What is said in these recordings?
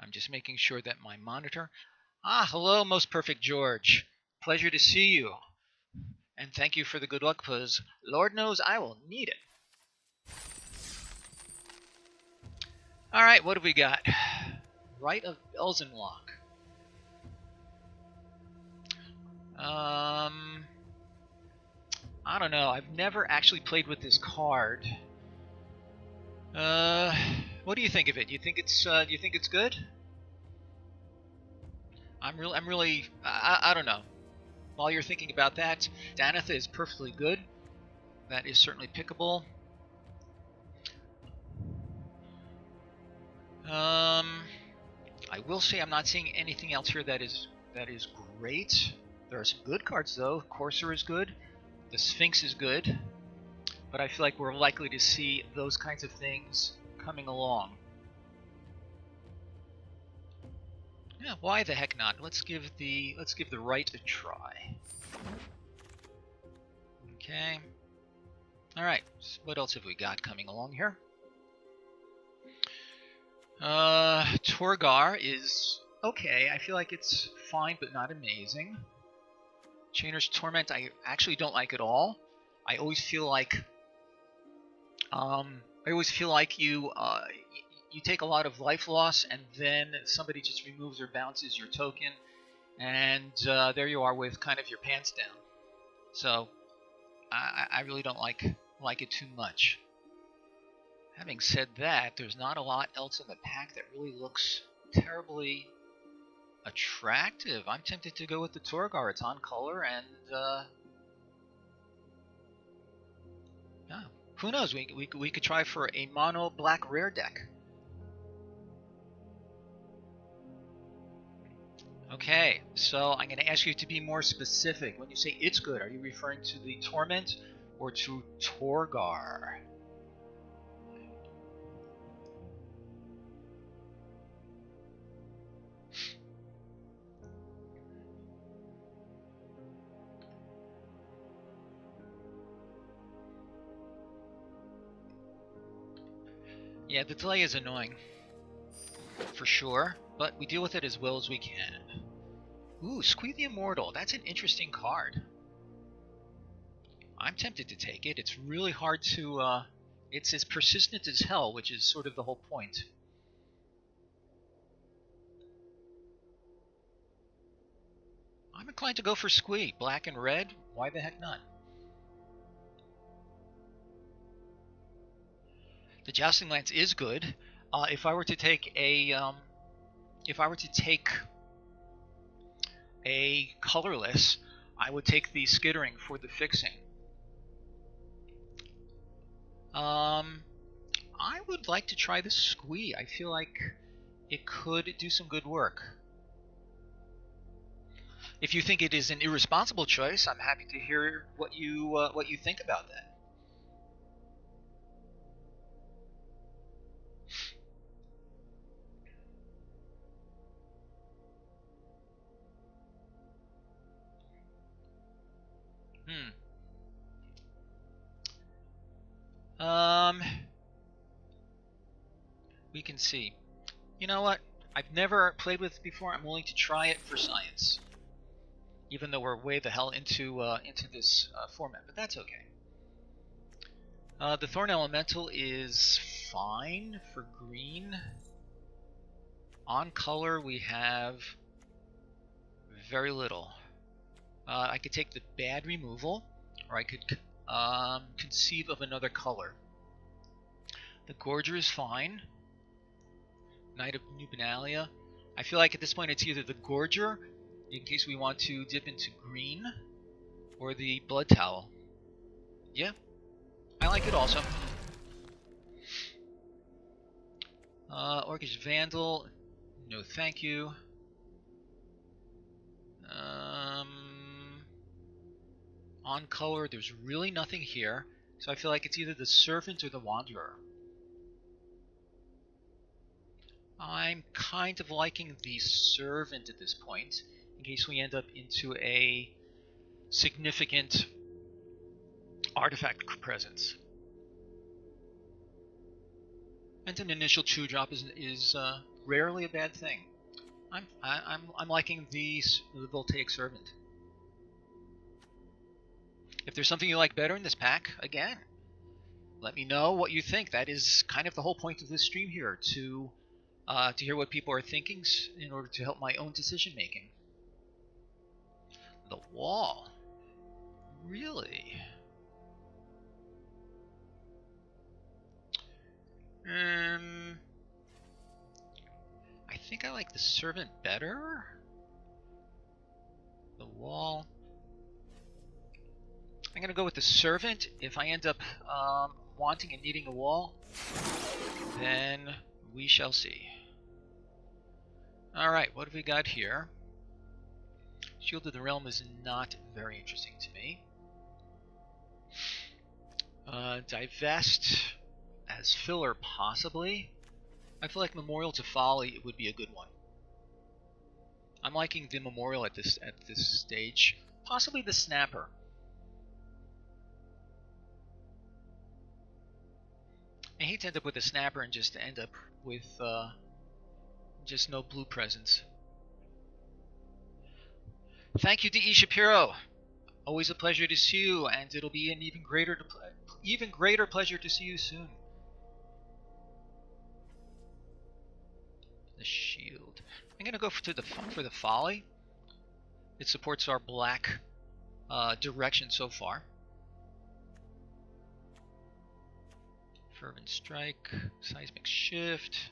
I'm just making sure that my monitor... hello, most perfect George. Pleasure to see you. And thank you for the good luck, because Lord knows I will need it. Alright, what have we got? Rite of Belzenlock. I don't know. I've never actually played with this card. What do you think of it? You think it's good? I don't know. While you're thinking about that, Danitha is perfectly good. That is certainly pickable. I will say I'm not seeing anything else here that is great. There are some good cards though. Courser is good. The Sphinx is good. But I feel like we're likely to see those kinds of things coming along. Yeah, why the heck not? Let's give the right a try. Okay. Alright, so what else have we got coming along here? Torgar is okay. I feel like it's fine but not amazing. Chainer's Torment I actually don't like at all. I always feel like you take a lot of life loss, and then somebody just removes or bounces your token, and there you are with kind of your pants down. So I really don't like it too much. Having said that, there's not a lot else in the pack that really looks terribly attractive. I'm tempted to go with the Torgar. It's on color, and yeah, who knows? We could try for a mono black rare deck. Okay, so I'm going to ask you to be more specific. When you say it's good, are you referring to the Torment or to Torgar? Yeah, the delay is annoying, for sure, but we deal with it as well as we can. Ooh, Squee the Immortal. That's an interesting card. I'm tempted to take it. It's really hard to... it's as persistent as hell, which is sort of the whole point. I'm inclined to go for Squee. Black and red? Why the heck not? The Jousting Lance is good. If I were to take a colorless, I would take the Skittering for the fixing. I would like to try the Squee. I feel like it could do some good work. If you think it is an irresponsible choice, I'm happy to hear what you think about that. We can see. You know what? I've never played with it before. I'm willing to try it for science. Even though we're way the hell into this format, but that's okay. The Thorn Elemental is fine for green. On color, we have very little. I could take the bad removal, or I could conceive of another color. The Gorger is fine. Knight of Nubinalia. I feel like at this point it's either the Gorger, in case we want to dip into green, or the Blood Towel. Yeah, I like it also. Orcish Vandal, no thank you. On color, there's really nothing here, so I feel like it's either the Servant or the Wanderer. I'm kind of liking the Servant at this point, in case we end up into a significant artifact presence. And an initial 2-drop is rarely a bad thing. I'm liking the Voltaic Servant. If there's something you like better in this pack, again, let me know what you think. That is kind of the whole point of this stream here, to hear what people are thinking in order to help my own decision making. The wall, really? I think I like the Servant better. The wall. I'm gonna go with the Servant. If I end up wanting and needing a wall, then we shall see. Alright, what have we got here? Shield of the Realm is not very interesting to me. Divest as filler, possibly. I feel like Memorial to Folly would be a good one. I'm liking the Memorial at this stage. Possibly the Snapper. I hate to end up with a Snapper and just end up with just no blue presence. Thank you to E. Shapiro. Always a pleasure to see you, and it'll be an even greater pleasure to see you soon. The shield. I'm gonna go for the Folly. It supports our black direction so far. Fervent Strike, Seismic Shift.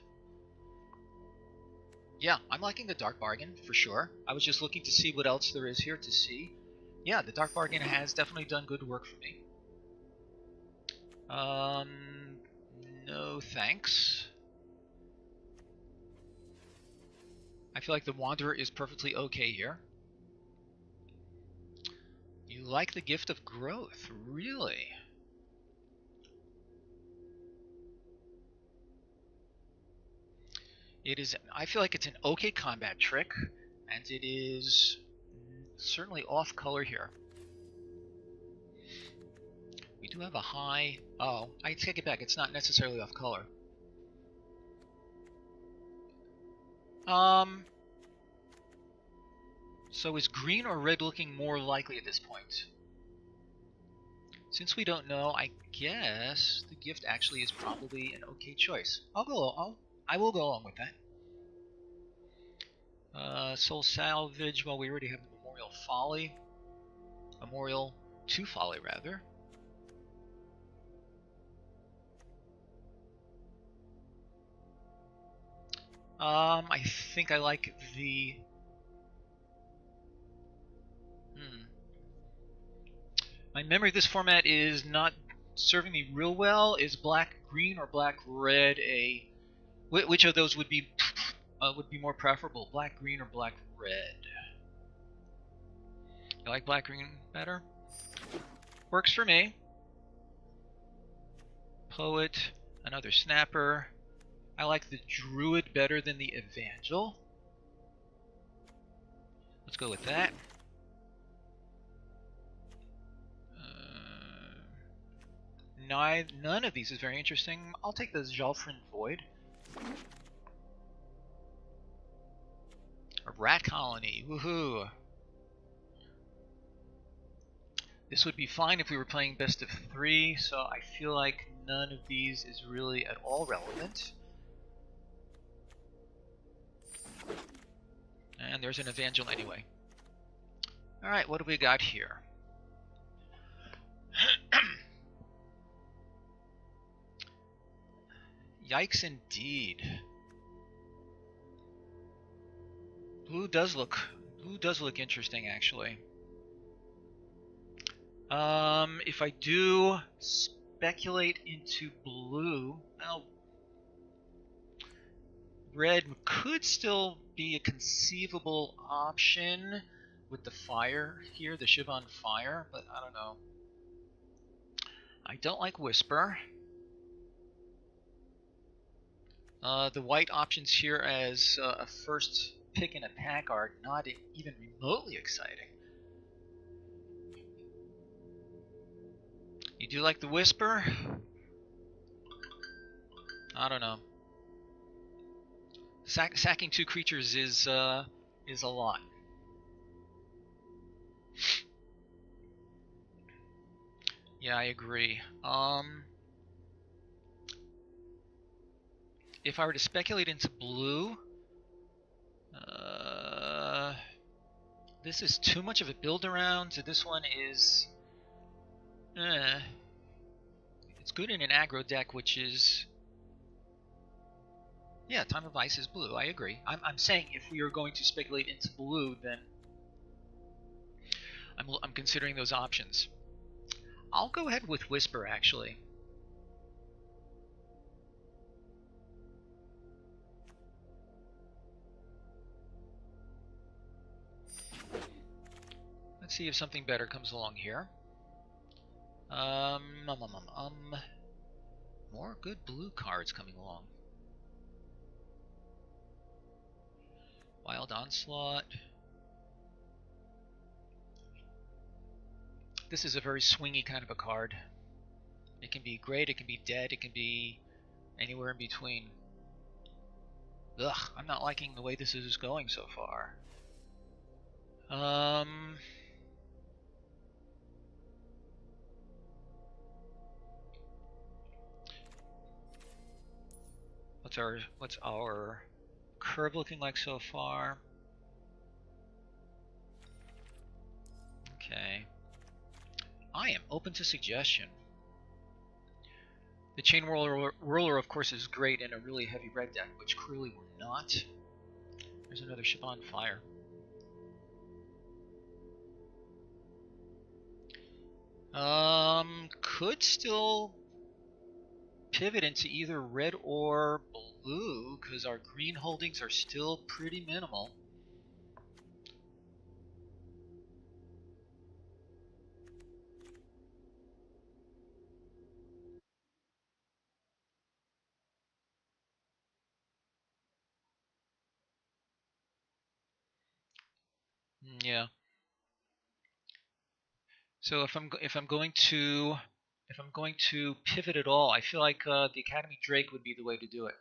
Yeah, I'm liking the Dark Bargain for sure. I was just looking to see what else there is here to see. Yeah, the Dark Bargain has definitely done good work for me. No thanks. I feel like the Wanderer is perfectly okay here. You like the Gift of Growth, really? It is. I feel like it's an okay combat trick, and it is certainly off color here. We do have a high. Oh, I take it back. It's not necessarily off color. So is green or red looking more likely at this point? Since we don't know, I guess the gift actually is probably an okay choice. I will go along with that. Soul Salvage, well, we already have the Memorial Folly. Memorial to Folly, rather. I think I like the... My memory of this format is not serving me real well. Is black-green or black-red a... Which of those would be more preferable? Black-green or black-red? You like black-green better? Works for me. Poet, another Snapper. I like the Druid better than the Evangel. Let's go with that. None of these is very interesting. I'll take the Zhalfrin Void. A Rat Colony, woohoo! This would be fine if we were playing best of 3, so I feel like none of these is really at all relevant. And there's an Evangel anyway. Alright, what do we got here? Yikes indeed. Blue does look interesting, actually. If I do speculate into blue, well, red could still be a conceivable option with the fire here, the Shivan Fire, but I don't know. I don't like Whisper. The white options here as a first pick in a pack are not even remotely exciting. You do like the Whisper? I don't know. Sacking 2 creatures is a lot. Yeah, I agree. If I were to speculate into blue, this is too much of a build around. This one is, it's good in an aggro deck, which is, yeah, Time of Ice is blue. I agree. I'm saying if we are going to speculate into blue, then I'm considering those options. I'll go ahead with Whisper, actually. Let's see if something better comes along here. More good blue cards coming along. Wild Onslaught. This is a very swingy kind of a card. It can be great, it can be dead, it can be anywhere in between. Ugh, I'm not liking the way this is going so far. What's our curve looking like so far? Okay. I am open to suggestion. The Chain Whirler, of course, is great in a really heavy red deck, which clearly we're not. There's another ship on fire. Could still pivot into either red or blue, because our green holdings are still pretty minimal. Yeah. So if I'm going to pivot at all, I feel like the Academy Drake would be the way to do it.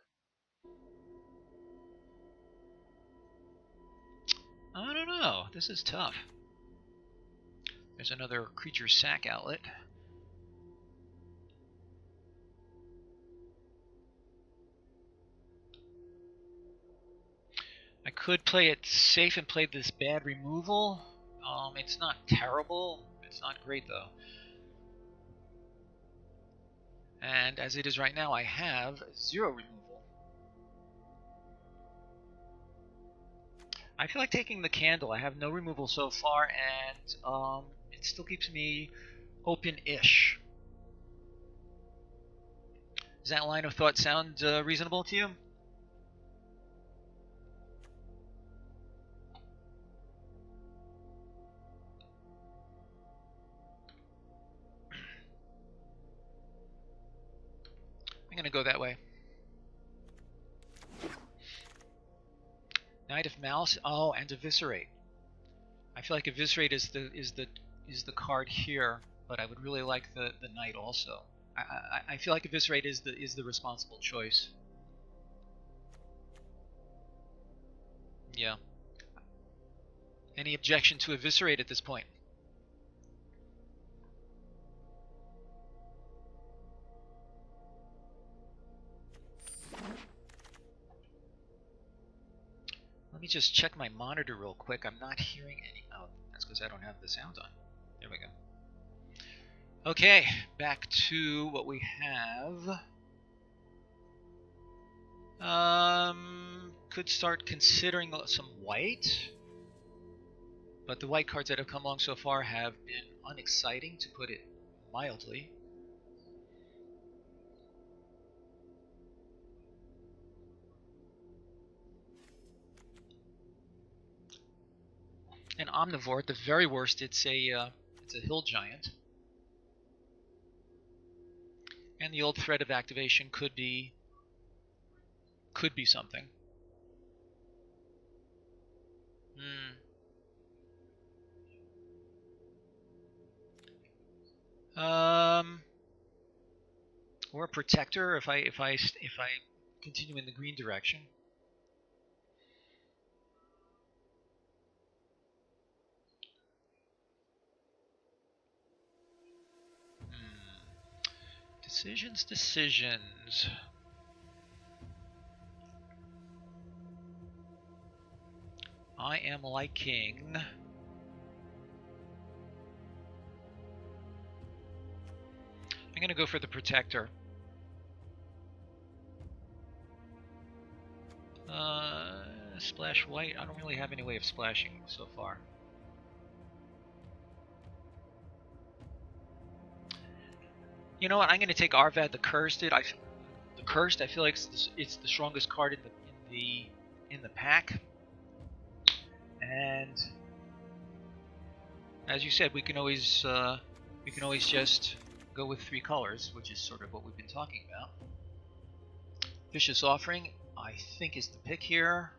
I don't know. This is tough. There's another creature sack outlet. I could play it safe and play this bad removal. It's not terrible. It's not great though. And as it is right now, I have 0 removal. I feel like taking the candle. I have no removal so far, and it still keeps me open-ish. Does that line of thought sound reasonable to you? I'm gonna go that way. Knight of Malice. Oh, and Eviscerate. I feel like Eviscerate is the card here, but I would really like the Knight also. I feel like Eviscerate is the responsible choice. Yeah. Any objection to Eviscerate at this point? Let me just check my monitor real quick. I'm not hearing any. Oh, that's because I don't have the sound on. There we go. Okay, back to what we have. Could start considering some white, but the white cards that have come along so far have been unexciting, to put it mildly. An Omnivore, at the very worst, it's a hill giant. And the old threat of activation could be something. Or a protector if I continue in the green direction. Decisions. I am liking... I'm gonna go for the Protector. Splash white. I don't really have any way of splashing so far. You know what? I'm gonna take Arvad the Cursed. The Cursed. I feel like it's the strongest card in the pack. And as you said, we can always just go with 3 colors, which is sort of what we've been talking about. Vicious Offering, I think, is the pick here.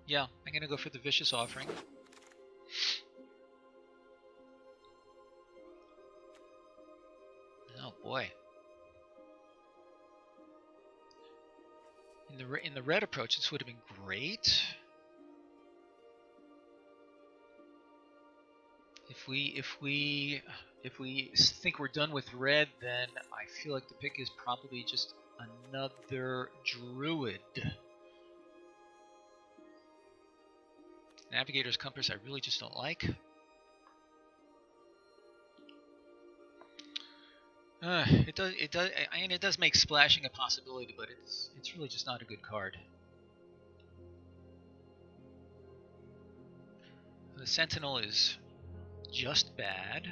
Yeah, I'm gonna go for the Vicious Offering. Oh boy. In the red approach, this would have been great. If we think we're done with red, then I feel like the pick is probably just another Druid. Navigator's Compass I really just don't like. It does make splashing a possibility, but it's really just not a good card. The Sentinel is just bad.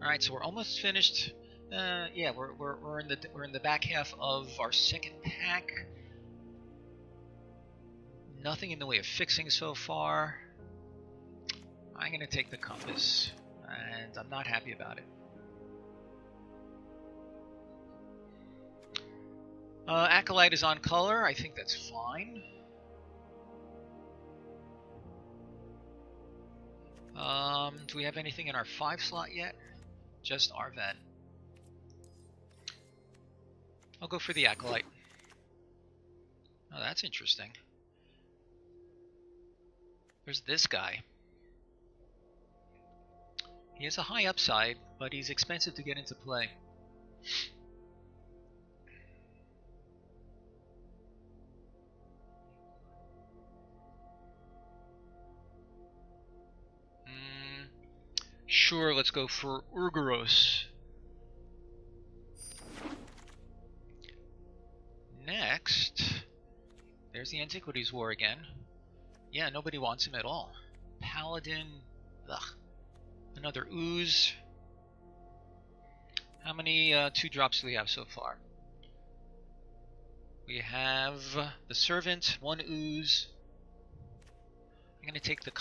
All right, so we're almost finished. Yeah, we're in the back half of our second pack. Nothing in the way of fixing so far. I'm gonna take the Compass, and I'm not happy about it. Acolyte is on color. I think that's fine. Do we have anything in our 5 slot yet? Just Arvad. I'll go for the Acolyte. Oh, that's interesting. There's this guy. He has a high upside, but he's expensive to get into play. Sure, let's go for Urgaros. Next, there's the Antiquities War again. Yeah, nobody wants him at all. Paladin, ugh. Another Ooze. How many 2-drops do we have so far? We have the Servant, 1 Ooze. I'm going to take the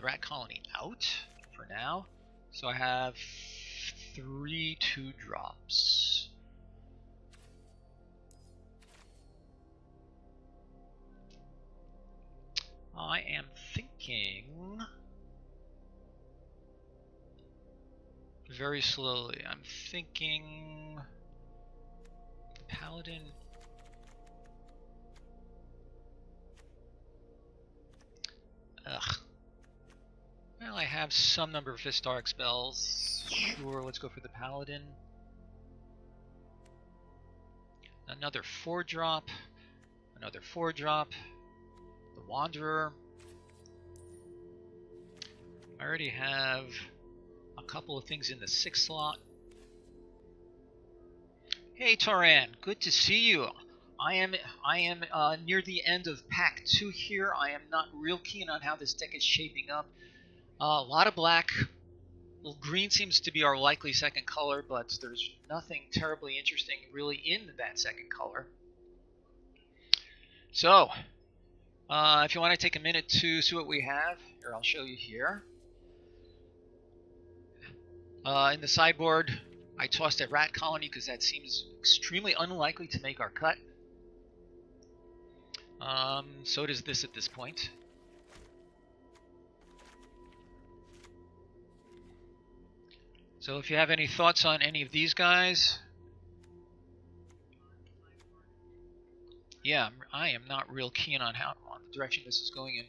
Rat Colony out for now. So I have 3 2-drops. I am thinking very slowly. I'm thinking Paladin. Ugh. Well, I have some number of historic spells. Sure, let's go for the Paladin. Another 4-drop. Another 4-drop. The Wanderer. I already have a couple of things in the 6 slot. Hey Toran, good to see you. I am near the end of pack 2 here. I am not real keen on how this deck is shaping up. A lot of black. Well, green seems to be our likely second color, but there's nothing terribly interesting really in that second color. So, if you want to take a minute to see what we have, here, I'll show you here. In the sideboard, I tossed a Rat Colony because that seems extremely unlikely to make our cut. So does this at this point. So if you have any thoughts on any of these guys, Yeah, I am not real keen on the direction this is going in.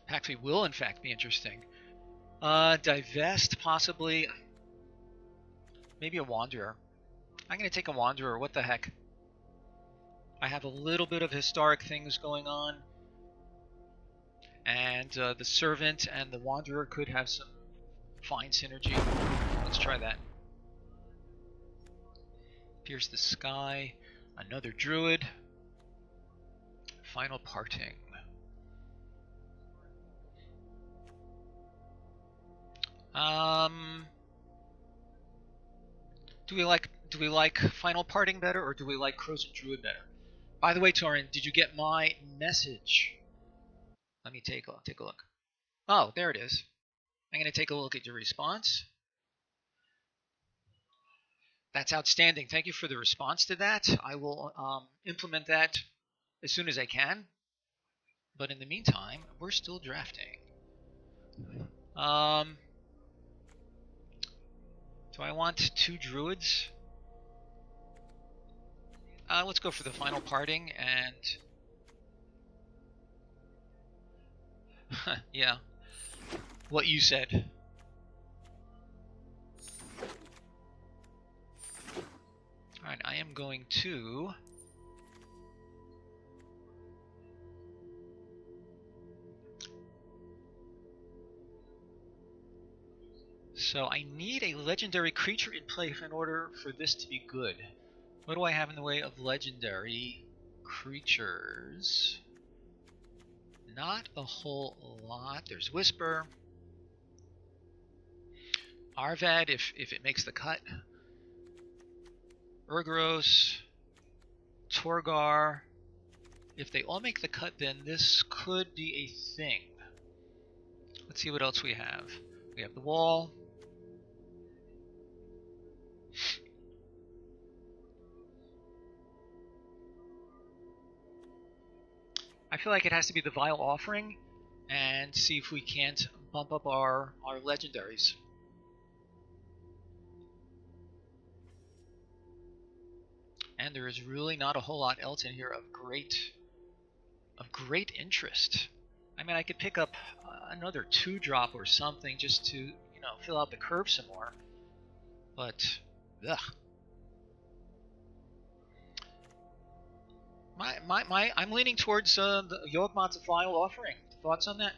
Pack 3 will in fact be interesting. Divest, possibly. Maybe a Wanderer. I'm going to take a Wanderer, what the heck. I have a little bit of historic things going on. And the Servant and the Wanderer could have some fine synergy. Let's try that. Pierce the Sky. Another Druid. Final Parting. Do we like Final Parting better, or do we like Crows and Druid better? By the way, Torin, did you get my message? Let me take a look. Oh, there it is. I'm going to take a look at your response. That's outstanding. Thank you for the response to that. I will implement that as soon as I can. But in the meantime, we're still drafting. Do I want 2 druids? Let's go for the Final Parting and... yeah. What you said. Alright, I am going to... So I need a legendary creature in play in order for this to be good. What do I have in the way of legendary creatures? Not a whole lot. There's Whisper. Arvad, if it makes the cut. Urgros. Torgar. If they all make the cut, then this could be a thing. Let's see what else we have. We have the Wall. I feel like it has to be the Vile Offering, and see if we can't bump up our legendaries. And there is really not a whole lot else in here of great interest. I mean, I could pick up another 2-drop or something just to, you know, fill out the curve some more. But, ugh. I'm leaning towards the Yawgmoth's Vile Offering. Thoughts on that?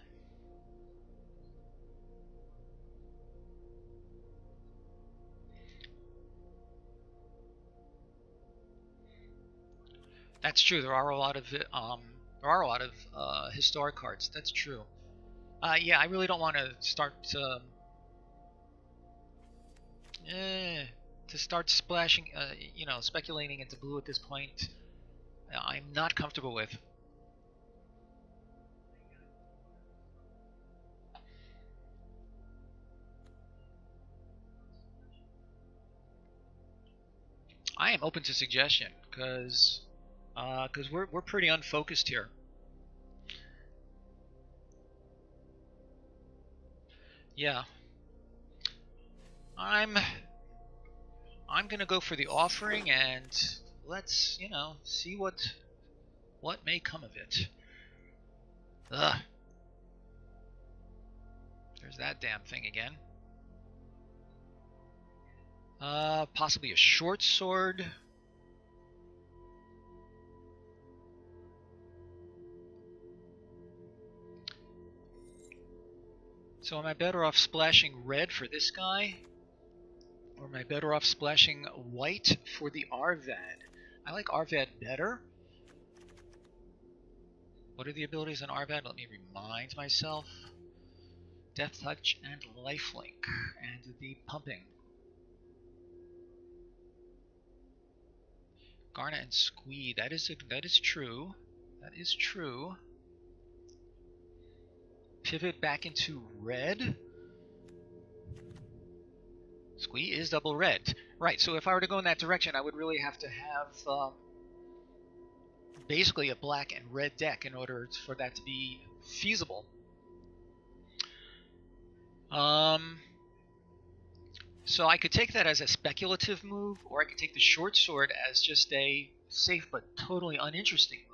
That's true. There are a lot of historic cards. That's true. Yeah, I really don't want to start splashing, you know, speculating into blue at this point. I'm not comfortable with. I am open to suggestion because we're pretty unfocused here. Yeah. I'm gonna go for the offering, and let's, you know, see what may come of it. Ugh. There's that damn thing again. Possibly a short sword. So am I better off splashing red for this guy? Or am I better off splashing white for the Arvad? I like Arvad better. What are the abilities on Arvad? Let me remind myself. Death Touch and Lifelink. And the pumping. Garnet and Squee. That is true. That is true. Pivot back into red. Squee is double red. Right, so if I were to go in that direction, I would really have to have basically a black and red deck in order for that to be feasible. So I could take that as a speculative move, or I could take the short sword as just a safe but totally uninteresting move.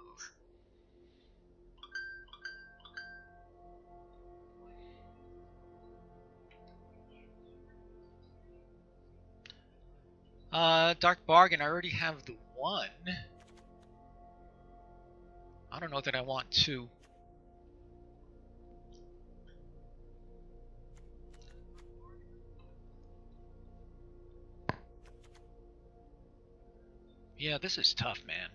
Dark Bargain, I already have the one. I don't know that I want two. Yeah, this is tough, man.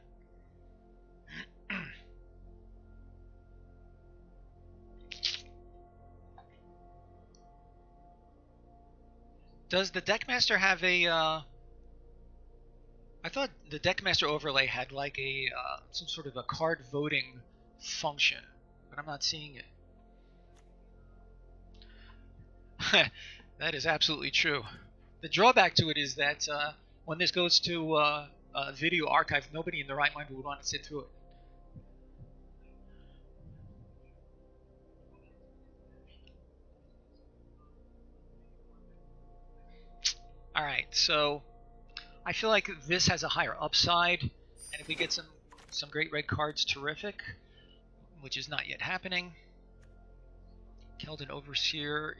Does the Deckmaster have a, I thought the Deckmaster overlay had like a, some sort of a card voting function, but I'm not seeing it. That is absolutely true. The drawback to it is that when this goes to video archive, nobody in their right mind would want to sit through it. Alright, so I feel like this has a higher upside, and if we get some great red cards, terrific, which is not yet happening. Keldon Overseer,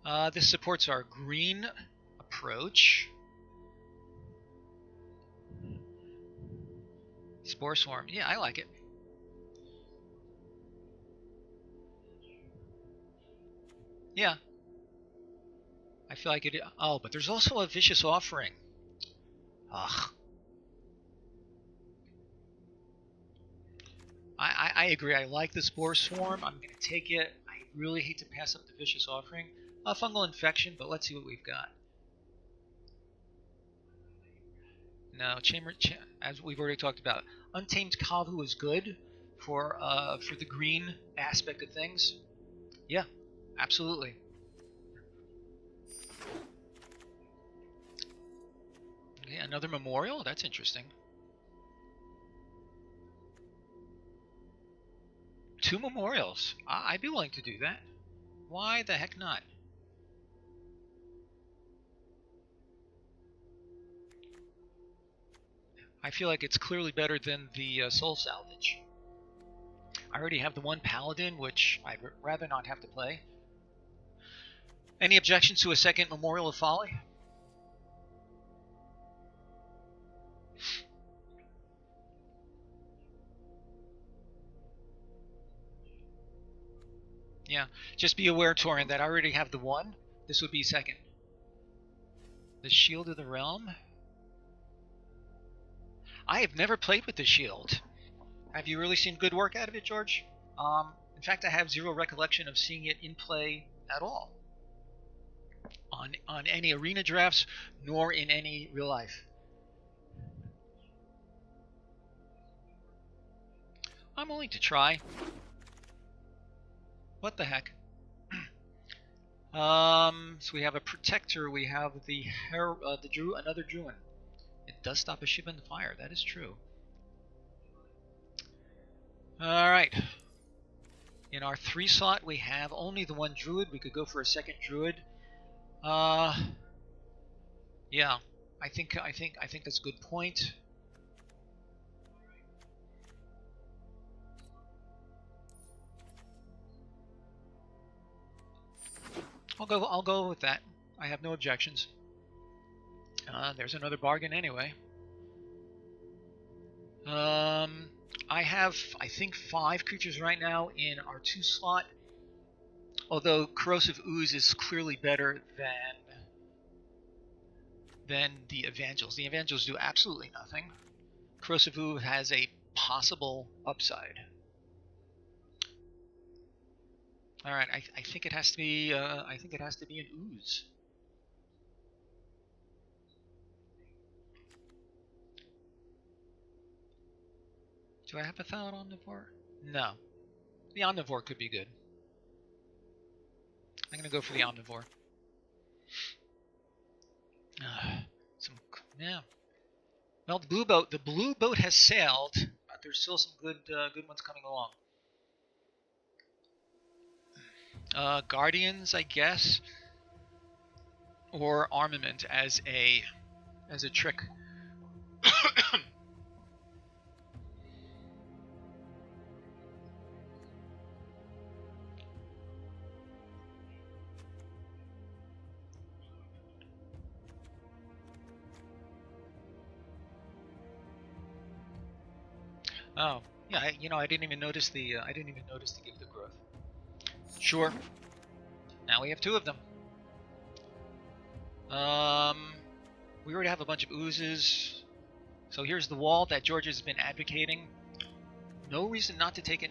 yeah. This supports our green approach. Spore Swarm, yeah, I like it. Yeah. I feel like it. Oh, but there's also a Vicious Offering. Ugh. I agree. I like the Spore Swarm. I'm going to take it. I really hate to pass up the Vicious Offering. Fungal Infection, but let's see what we've got. No, as we've already talked about, Untamed Kavu is good for the green aspect of things. Yeah, absolutely. Okay, another memorial? That's interesting. 2 memorials. I'd be willing to do that. Why the heck not? I feel like it's clearly better than the Soul Salvage. I already have the 1 Paladin, which I'd rather not have to play. Any objections to a second Memorial of Folly? Yeah, just be aware, Torin, that I already have the 1. This would be second. The Shield of the Realm? I have never played with the Shield. Have you really seen good work out of it, George? In fact, I have 0 recollection of seeing it in play at all. On any arena drafts, nor in any real life. I'm willing to try. What the heck? So we have a Protector, we have the another Druid. It does stop a ship in the fire, that is true. Alright. In our 3 slot we have only the 1 Druid. We could go for a second Druid. Yeah. I think that's a good point. I'll go with that. I have no objections. There's another bargain anyway. I have, I think, 5 creatures right now in our 2 slot. Although Corrosive Ooze is clearly better than the Evangels. The Evangels do absolutely nothing. Corrosive Ooze has a possible upside. All right, I think it has to be. I think it has to be an Ooze. Do I have a Thallid Omnivore? No. The Omnivore could be good. I'm gonna go for the Omnivore. Yeah. Well, the blue boat has sailed, but there's still some good ones coming along. Guardians, I guess, or armament as a trick. Oh, yeah. I didn't even notice the give the growth. Sure. Now we have 2 of them. We already have a bunch of oozes. So here's the wall that George has been advocating. No reason not to take it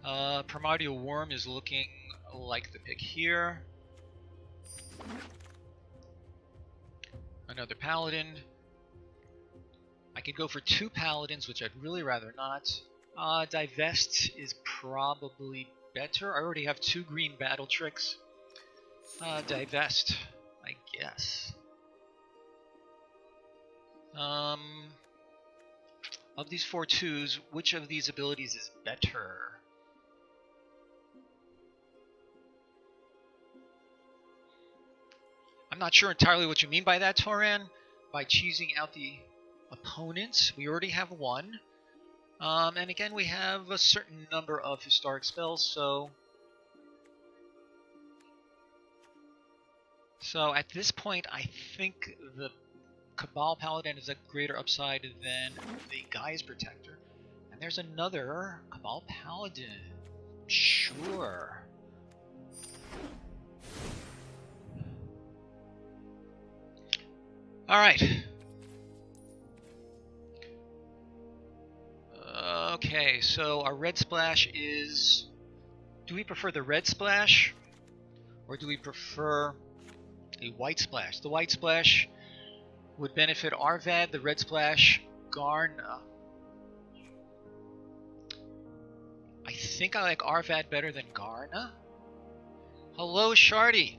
now. Primordial Worm is looking like the pick here. Another Paladin. I could go for 2 Paladins, which I'd really rather not. Divest is probably better. I already have 2 green battle tricks. Divest, I guess. Of these 4 2s, which of these abilities is better? I'm not sure entirely what you mean by that, Toran. By cheesing out the opponents. We already have 1. And again, we have a certain number of historic spells, so at this point, I think the Cabal Paladin is a greater upside than the Guy's Protector. And there's another Cabal Paladin. Sure. Alright. Okay, so our red splash is... Do we prefer the red splash? Or do we prefer a white splash? The white splash would benefit Arvad, the red splash, Garna. I think I like Arvad better than Garna. Hello, Shardy.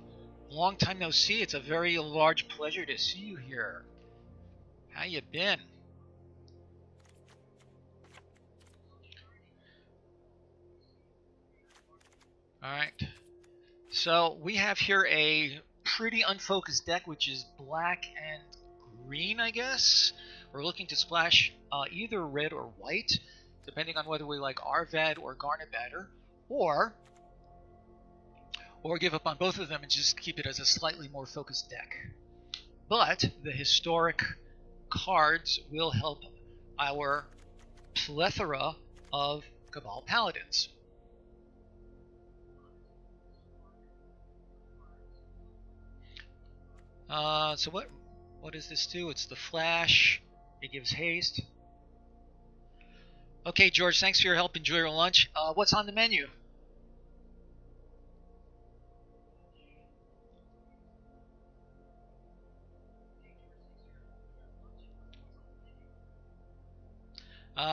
Long time no see. It's a very large pleasure to see you here. How you been? Alright. So we have here a pretty unfocused deck, which is black and green, I guess. We're looking to splash either red or white, depending on whether we like Arvad or Garna better, or give up on both of them and just keep it as a slightly more focused deck. But the historic cards will help our plethora of Cabal Paladins. So what does this do? It's the flash. It gives haste. Okay, George, thanks for your help. Enjoy your lunch. What's on the menu?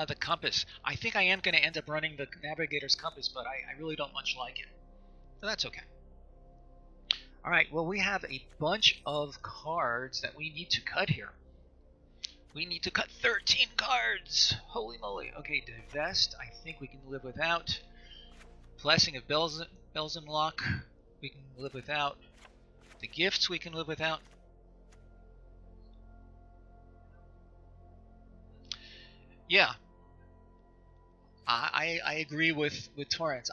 The compass. I think I am going to end up running the Navigator's Compass, but I really don't much like it. So that's okay. Alright, well, we have a bunch of cards that we need to cut here. We need to cut 13 cards! Holy moly. Okay, Divest, I think we can live without. Blessing of Belzenlock, we can live without. The Gifts, we can live without. Yeah. I agree with Torrance.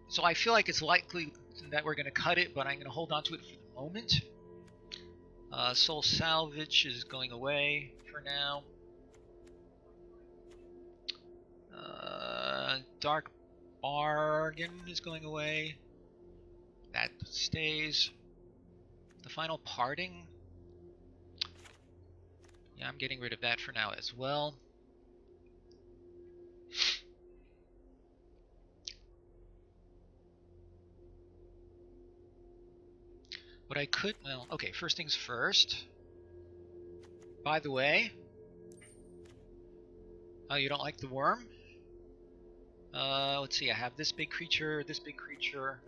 So I feel like it's likely that we're going to cut it, but I'm going to hold on to it for the moment. Soul Salvage is going away for now. Dark Bargain is going away. That stays. The Final Parting. Yeah, I'm getting rid of that for now as well. What I could, well, okay, first things first. By the way, oh, you don't like the worm? Let's see, I have this big creature, this big creature.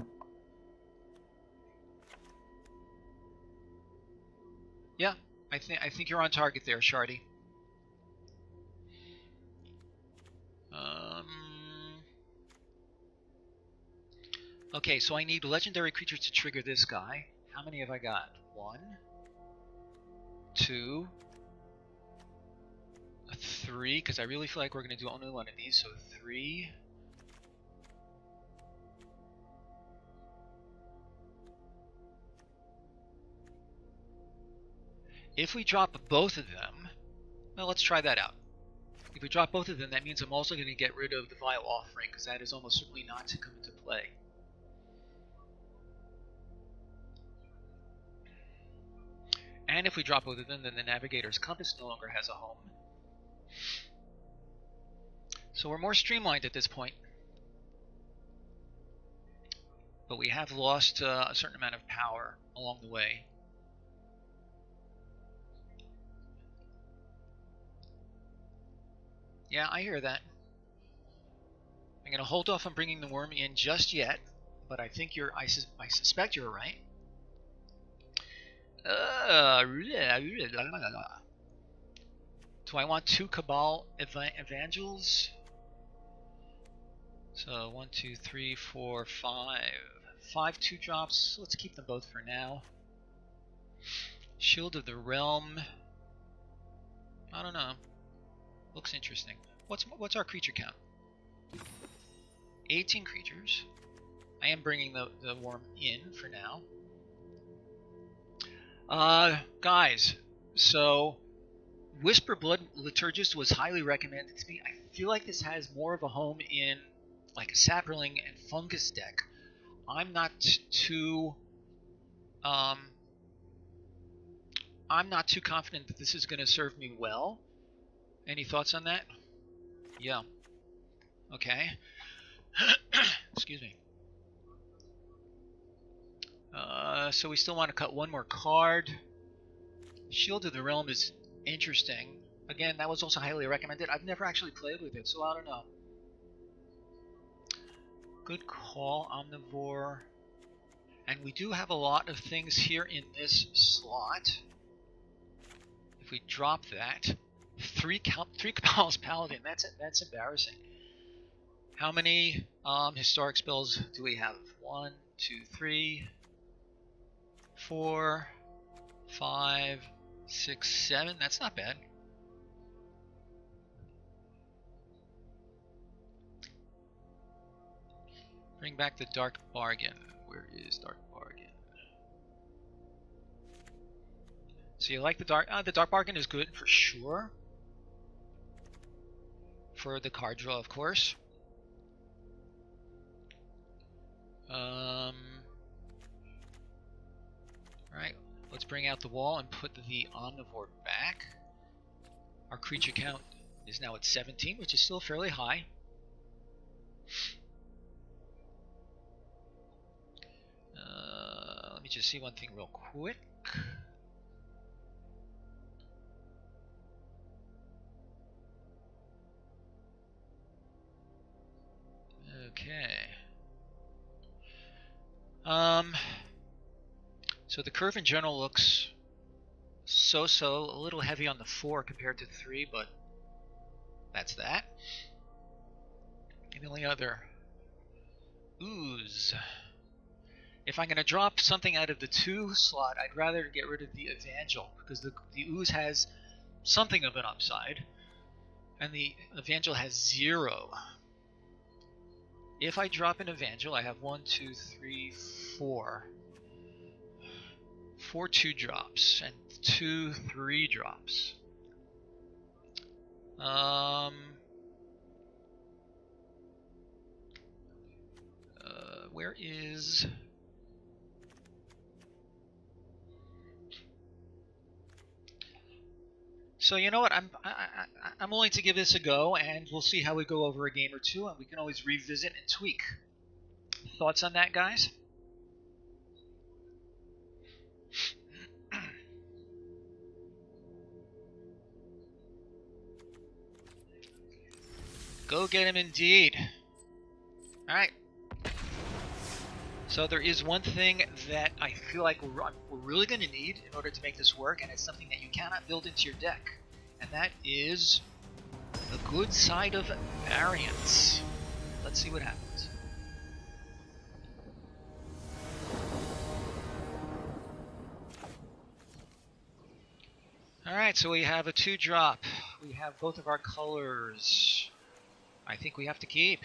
Yeah, I think you're on target there, Shardy. Okay, so I need legendary creatures to trigger this guy. How many have I got? 1, 2, 3, because I really feel like we're going to do only one of these, so 3. If we drop both of them, well, let's try that out. If we drop both of them, that means I'm also going to get rid of the Vile Offering, because that is almost certainly not to come into play. And if we drop both of them, then the Navigator's Compass no longer has a home. So we're more streamlined at this point. But we have lost a certain amount of power along the way. Yeah, I hear that. I'm going to hold off on bringing the worm in just yet, but I think I suspect you're right. Do I want 2 Cabal Evangels? So 1, 2, 3, 4, 5. 5 2-drops. Let's keep them both for now. Shield of the Realm. I don't know. Looks interesting. What's our creature count? 18 creatures. I am bringing the worm in for now. Guys, so Whisper Blood Liturgist was highly recommended to me. I feel like this has more of a home in like a Sapperling and Fungus deck. I'm not too confident that this is going to serve me well. Any thoughts on that? Yeah. Okay. Excuse me. So we still want to cut one more card. Shield of the Realm is interesting. Again, that was also highly recommended. I've never actually played with it, so I don't know. Good call, Omnivore. And we do have a lot of things here in this slot. If we drop that, 3 Cabal's Paladin. That's embarrassing. How many historic spells do we have? 1, 2, 3, 4, 5, 6, 7. That's not bad. Bring back the Dark Bargain. Where is Dark Bargain? So you like the Dark Bargain is good for sure. For the card draw, of course. Alright, let's bring out the wall and put the Omnivore back. Our creature count is now at 17, which is still fairly high. Let me just see one thing real quick. Okay. So the curve in general looks so-so, a little heavy on the 4 compared to 3, but that's that. And the only other ooze. If I'm going to drop something out of the 2 slot, I'd rather get rid of the Evangel, because the ooze has something of an upside, and the Evangel has 0. If I drop an Evangel, I have 1, 2, 3, 4. 4 2-drops and 2 3-drops. Where is... So you know what, I'm willing to give this a go, and we'll see how we go over a game or two, and we can always revisit and tweak. Thoughts on that, guys? Go get him indeed. Alright. So there is one thing that I feel like we're really going to need in order to make this work, and it's something that you cannot build into your deck. And that is the good side of variance. Let's see what happens. Alright, so we have a 2-drop. We have both of our colors. I think we have to keep.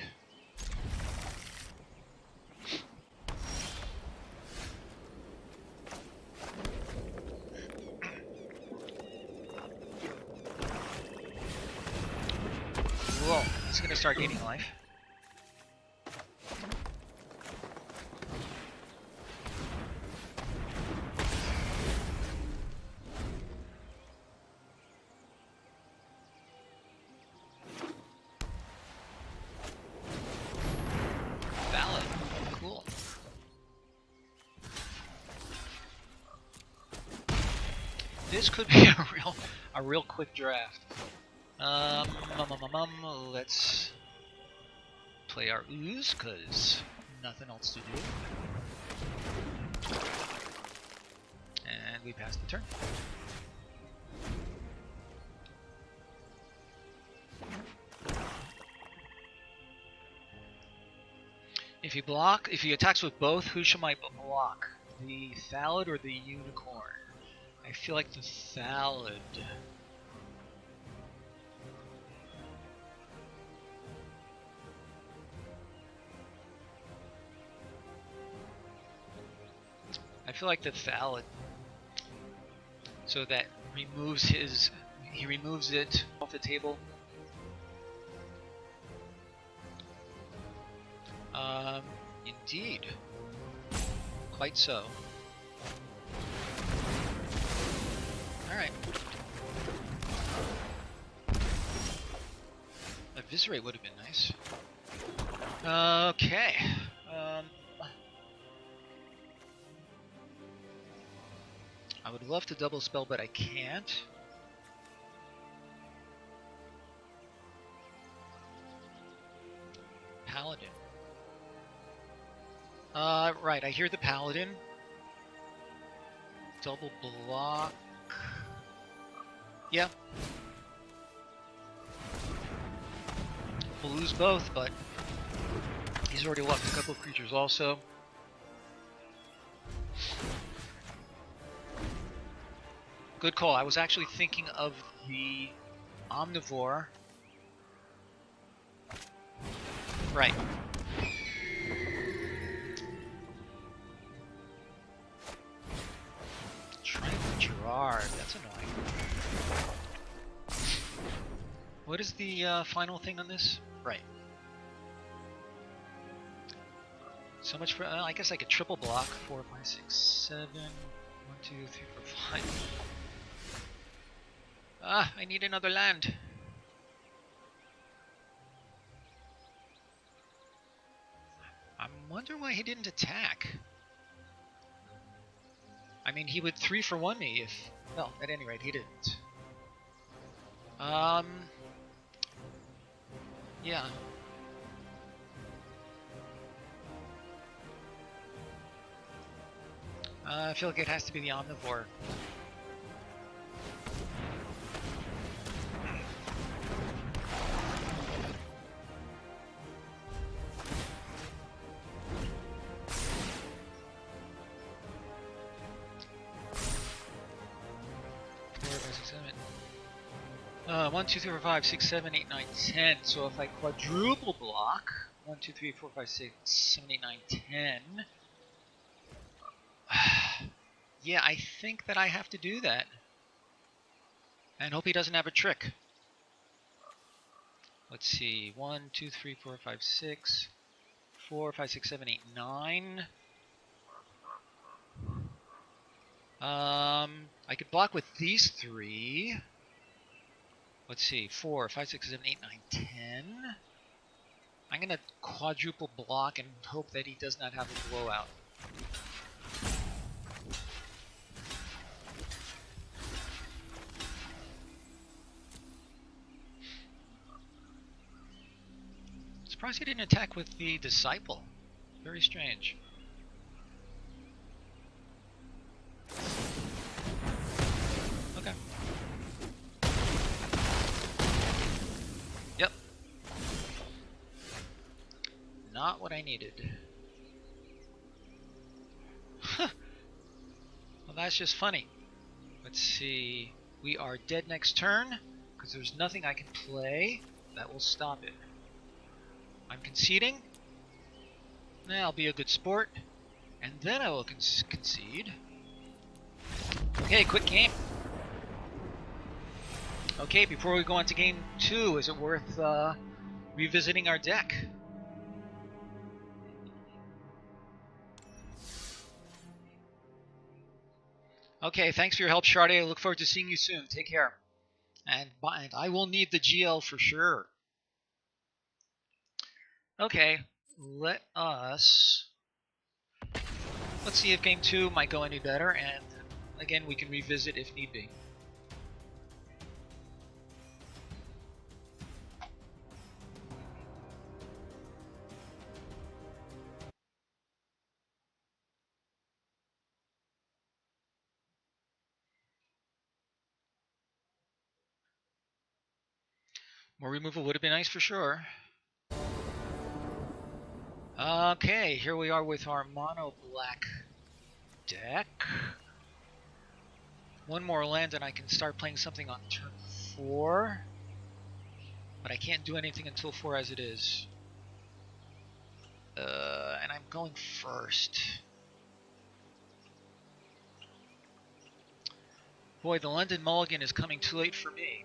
Whoa, it's gonna start gaining life. Valid. Cool. This could be a real quick draft. Let's play our ooze, cause nothing else to do. And we pass the turn. If he attacks with both, who should I block? The Thallid or the Unicorn? I feel like the Thallid. I feel like the Thallid. So that removes he removes it off the table. Indeed. Quite so. Alright. Eviscerate would have been nice. Okay. I would love to double spell, but I can't. Paladin. Right, I hear the Paladin. Double block. Yeah. We'll lose both, but he's already lost a couple of creatures also. Good call. I was actually thinking of the Omnivore. Right. Gerard, that's annoying. What is the final thing on this? Right. So much for, I guess I could triple block. 4, 5, 6, 7. 1, 2, 3, 4, 5. Ah, I need another land. I wonder why he didn't attack. I mean, he would 3-for-1 me if... Well, at any rate, he didn't. Yeah. I feel like it has to be the Omnivore. One, 2, 3, 4, 5, 6, 7, 8, 9, 10. So if I quadruple block, 1, 2, 3, 4, 5, 6, 7, 8, 9, 10. Yeah, I think that I have to do that. And hope he doesn't have a trick. Let's see. 1, 2, 3, 4, 5, 6. 4, 5, 6, 7, 8, 9. I could block with these 3. Let's see, 4, 5, 6, 7, 8, 9, 10. I'm going to quadruple block and hope that he does not have a blowout. Surprised he didn't attack with the Disciple. Very strange. Okay. Yep. Not what I needed. Well, that's just funny. Let's see. We are dead next turn, because there's nothing I can play that will stop it. I'm conceding. Now I'll be a good sport, and then I will concede. Okay, quick game. Okay, before we go on to game 2, is it worth revisiting our deck? Okay, thanks for your help, Shardy. I look forward to seeing you soon. Take care. And I will need the GL for sure. Okay, let's see if game 2 might go any better, and again, we can revisit if need be. More removal would have been nice for sure. Okay, here we are with our mono black deck. One more land and I can start playing something on turn 4. But I can't do anything until 4 as it is. And I'm going first. Boy, the London Mulligan is coming too late for me.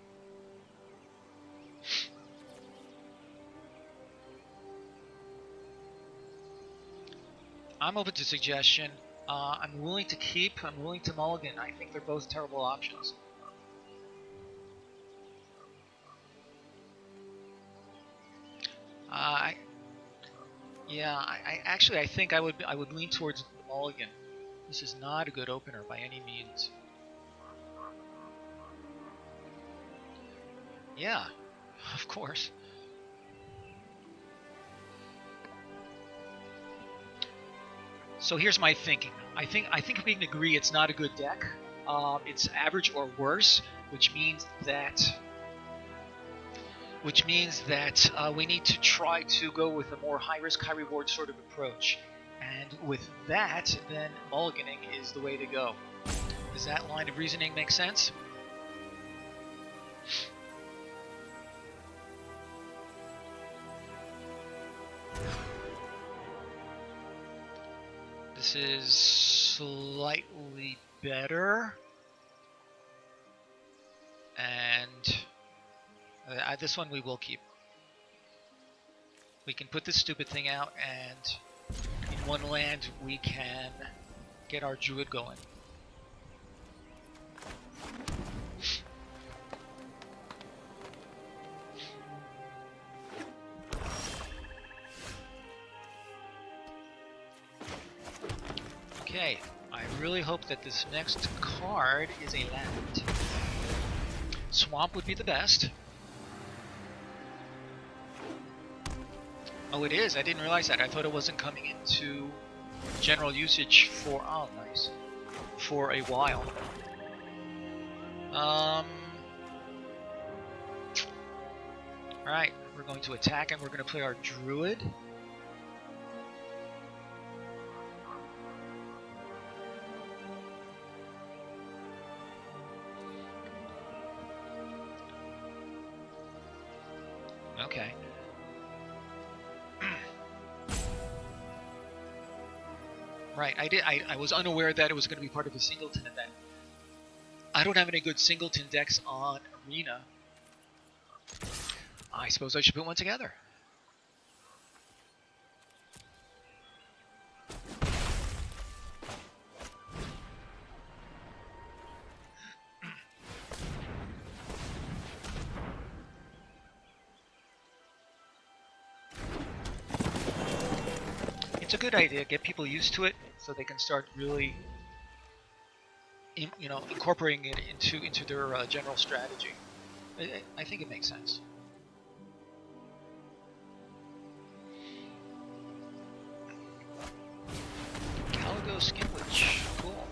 I'm open to suggestion. I'm willing to keep, I'm willing to mulligan. I think they're both terrible options. I think I would lean towards the mulligan. This is not a good opener by any means. Yeah, of course. So here's my thinking. I think we can agree it's not a good deck. It's average or worse, which means that we need to try to go with a more high risk, high reward sort of approach. And with that, then mulliganing is the way to go. Does that line of reasoning make sense? This is slightly better. And this one we will keep. We can put this stupid thing out, and in one land we can get our druid going. Okay, I really hope that this next card is a land. Swamp would be the best. Oh, it is. I didn't realize that. I thought it wasn't coming into general usage for... Oh, nice. For a while. Alright, we're going to attack and we're going to play our druid. Okay. Right, I was unaware that it was going to be part of a singleton event. I don't have any good singleton decks on Arena. I suppose I should put one together. It's a good idea. Get people used to it so they can start really, incorporating it into their general strategy. I think it makes sense. Caligo Skinwitch, cool.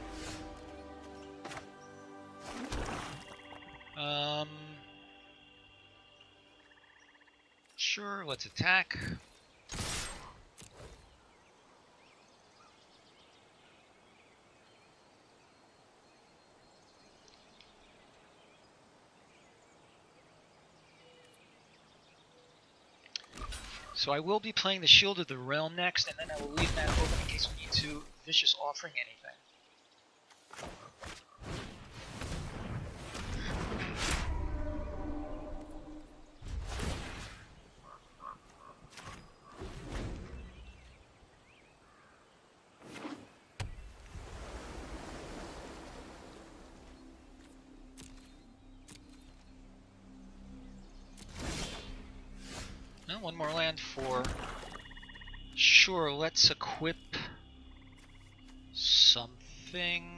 Sure, let's attack. So I will be playing the Shield of the Realm next, and then I will leave that open in case we need to Vicious Offering anything. No, one more land for... Sure, let's equip something.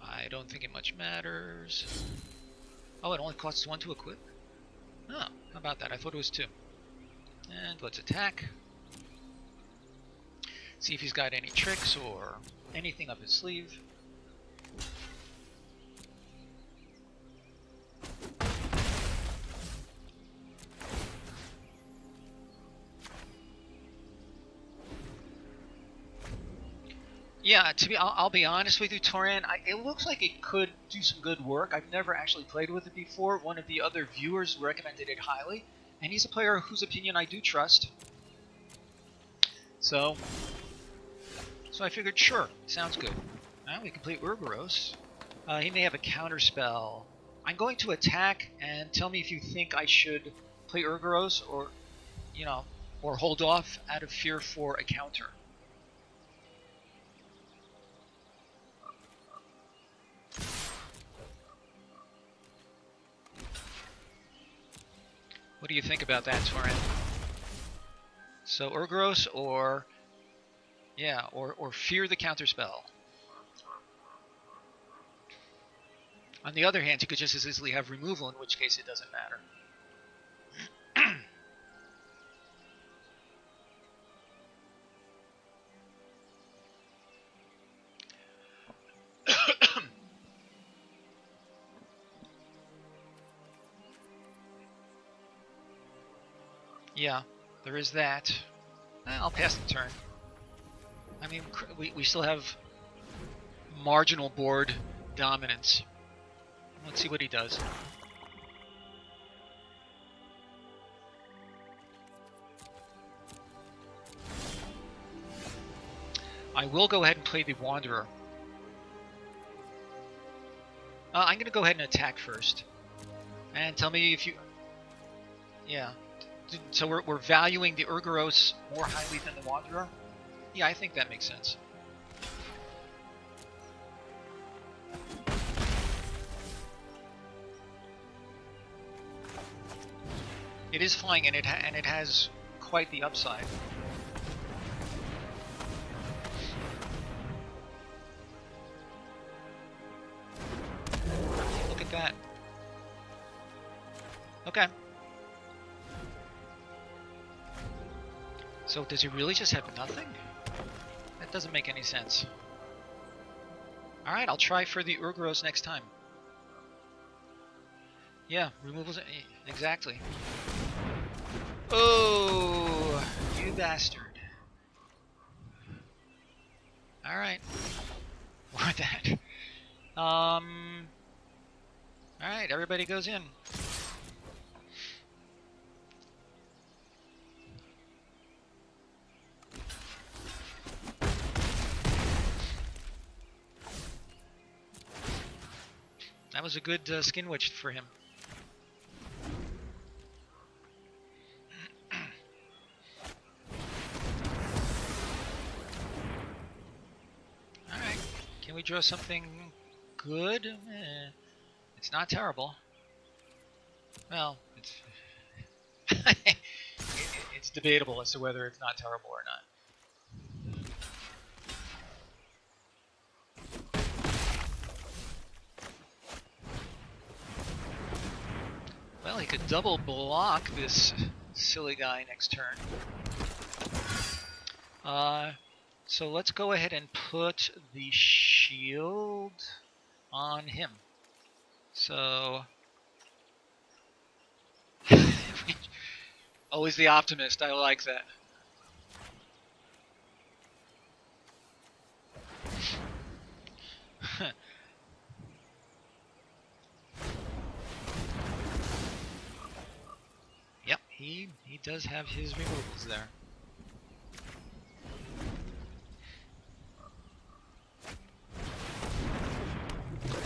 I don't think it much matters. Oh, it only costs 1 to equip? Oh, how about that? I thought it was 2. And let's attack. See if he's got any tricks or anything up his sleeve. Yeah, I'll be honest with you, Toran. It looks like it could do some good work. I've never actually played with it before. One of the other viewers recommended it highly, and he's a player whose opinion I do trust. So I figured, sure, sounds good. Now we complete Urgoros. He may have a counter spell. I'm going to attack, and tell me if you think I should play Urgoros or, or hold off out of fear for a counter. What do you think about that, Torin? So Urgoros or fear the counterspell. On the other hand, you could just as easily have removal, in which case it doesn't matter. Yeah, there is that. I'll pass the turn. I mean, we still have marginal board dominance. Let's see what he does. I will go ahead and play the Wanderer. I'm going to go ahead and attack first. And tell me if you... Yeah. So we're valuing the Urgoros more highly than the Wanderer? Yeah, I think that makes sense. It is flying, and it has quite the upside. Look at that. Okay. So does he really just have nothing? That doesn't make any sense. Alright, I'll try for the Urgoros next time. Yeah, removals... Exactly. Oh, you bastard. Alright. Or that. Alright, everybody goes in. That was a good skin witch for him. Alright, can we draw something good? It's not terrible. Well, it's debatable as to whether it's not terrible or not. Well, he could double block this silly guy next turn. So let's go ahead and put the shield on him. So... Always the optimist, I like that. He does have his removals there.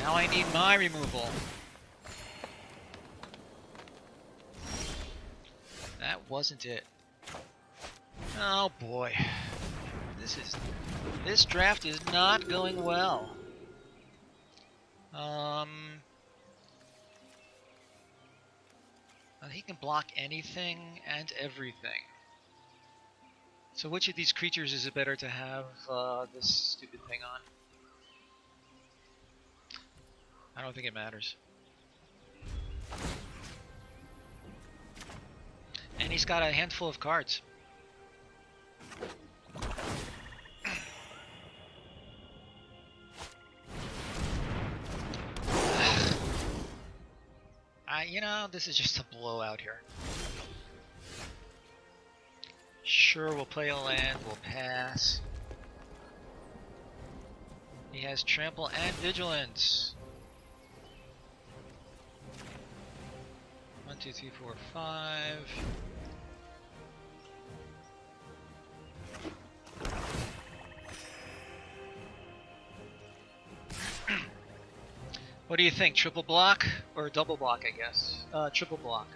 Now I need my removal. That wasn't it. Oh boy. This draft is not going well. He can block anything and everything. So which of these creatures is it better to have this stupid thing on? I don't think it matters. And he's got a handful of cards. You know, this is just a blowout here. Sure, we'll play a land, we'll pass. He has trample and vigilance. 1, 2, 3, 4, 5. What do you think? Triple block or double block, I guess? Triple block.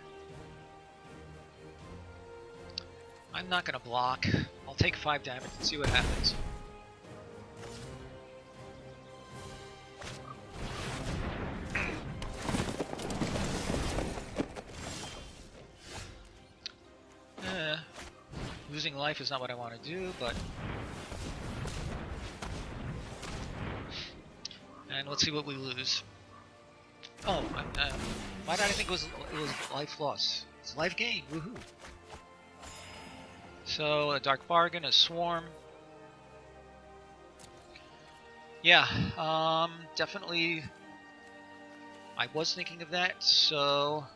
I'm not gonna block. I'll take 5 damage and see what happens. Losing life is not what I want to do, but... And let's see what we lose. Oh, why did I think it was life loss? It's life gain, woohoo! So, a Dark Bargain, a Swarm. Yeah, definitely I was thinking of that, so...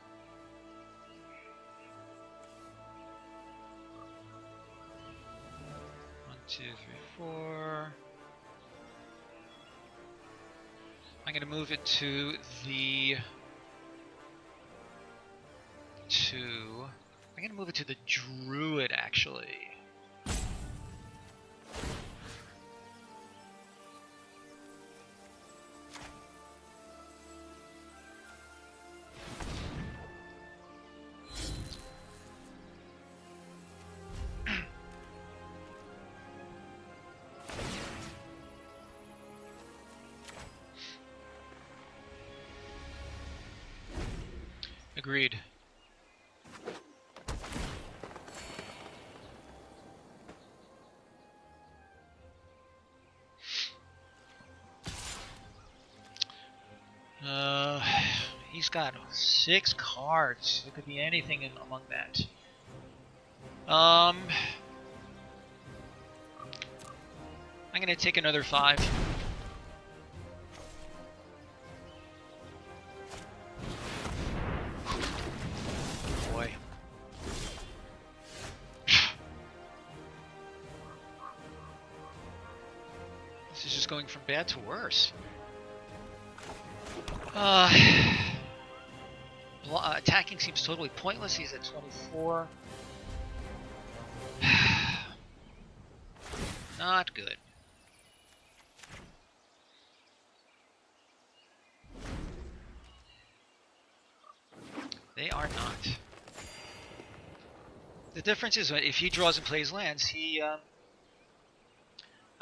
One, 2, 3, 4... I'm going to move it to the... I'm going to move it to the Druid, actually. Agreed. He's got 6 cards. There could be anything among that. I'm gonna take another 5. Boy. This is just going from bad to worse. Attacking seems totally pointless. He's at 24. Not good. They are not. The difference is if he draws and plays lands, he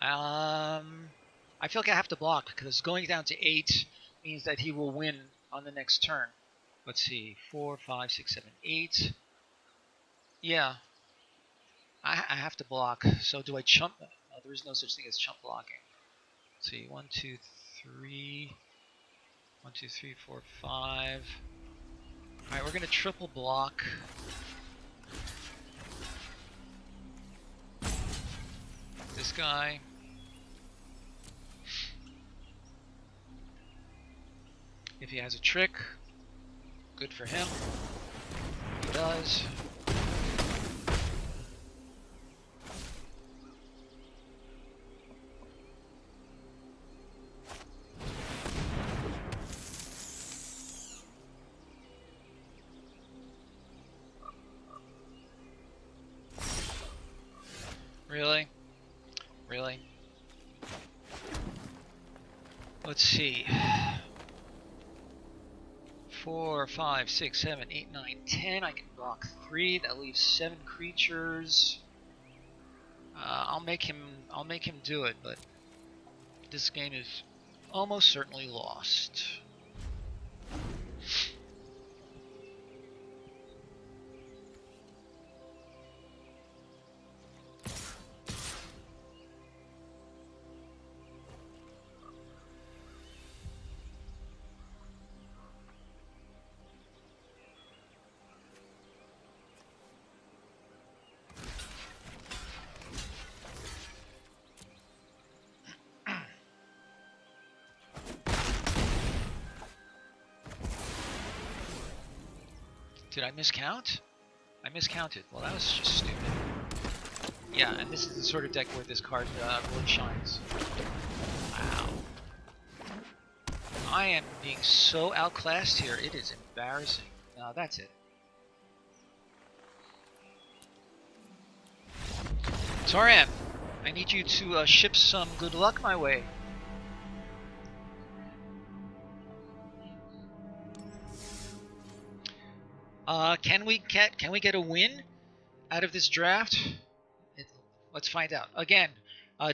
I feel like I have to block because going down to 8 means that he will win on the next turn. Let's see, 4, 5, 6, 7, 8. Yeah, I have to block. So do I chump? No, there is no such thing as chump blocking. Let's see, 1, 2, 3. 1, 2, 3, 4, 5. All right, we're gonna triple block. This guy. If he has a trick, good for him. He does. Really? Really? Let's see. 4, 5, 6, 7, 8, 9, 10. I can block 3. That leaves 7 creatures. I'll make him do it, but this game is almost certainly lost. Did I miscount? I miscounted. Well, that was just stupid. Yeah, and this is the sort of deck where this card really shines. Wow. I am being so outclassed here, it is embarrassing. No, that's it. Toran, I need you to ship some good luck my way. Can we get a win out of this draft? Let's find out. Again,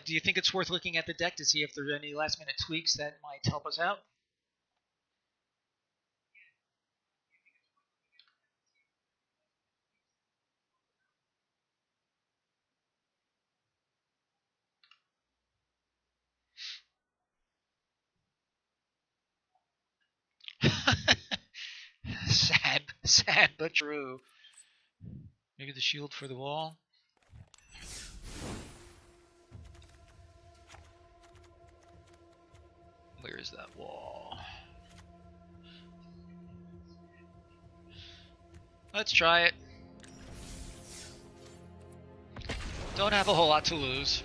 do you think it's worth looking at the deck to see if there's any last-minute tweaks that might help us out? Sad but true. Maybe the shield for the wall. Where is that wall? Let's try it. Don't have a whole lot to lose.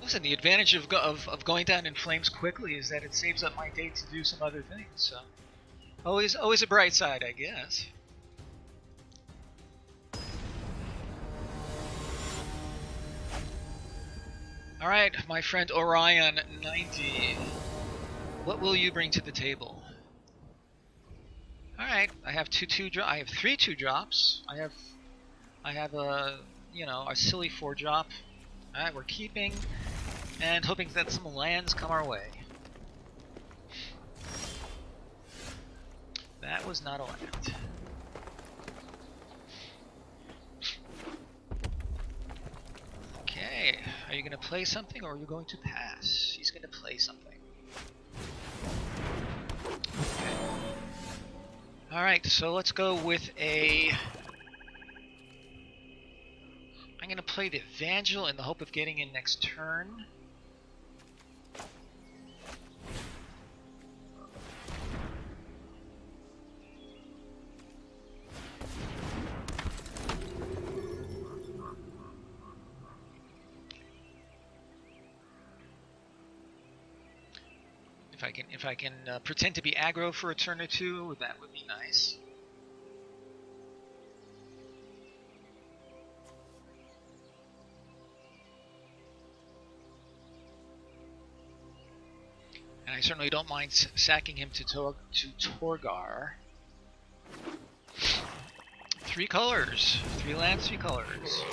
Listen, the advantage of going down in flames quickly is that it saves up my day to do some other things. So, always a bright side, I guess. All right, my friend Orion 90. What will you bring to the table? All right, I have I have 3 2-drops. I have a a silly 4-drop. All right, we're keeping and hoping that some lands come our way. That was not a land. Okay, are you going to play something or are you going to pass? He's going to play something. Okay. Alright, so let's go with a... I'm going to play the Evangel in the hope of getting in next turn. If I can pretend to be aggro for a turn or two, that would be nice. And I certainly don't mind sacking him to Torgar. 3 colors, 3 lands, 3 colors.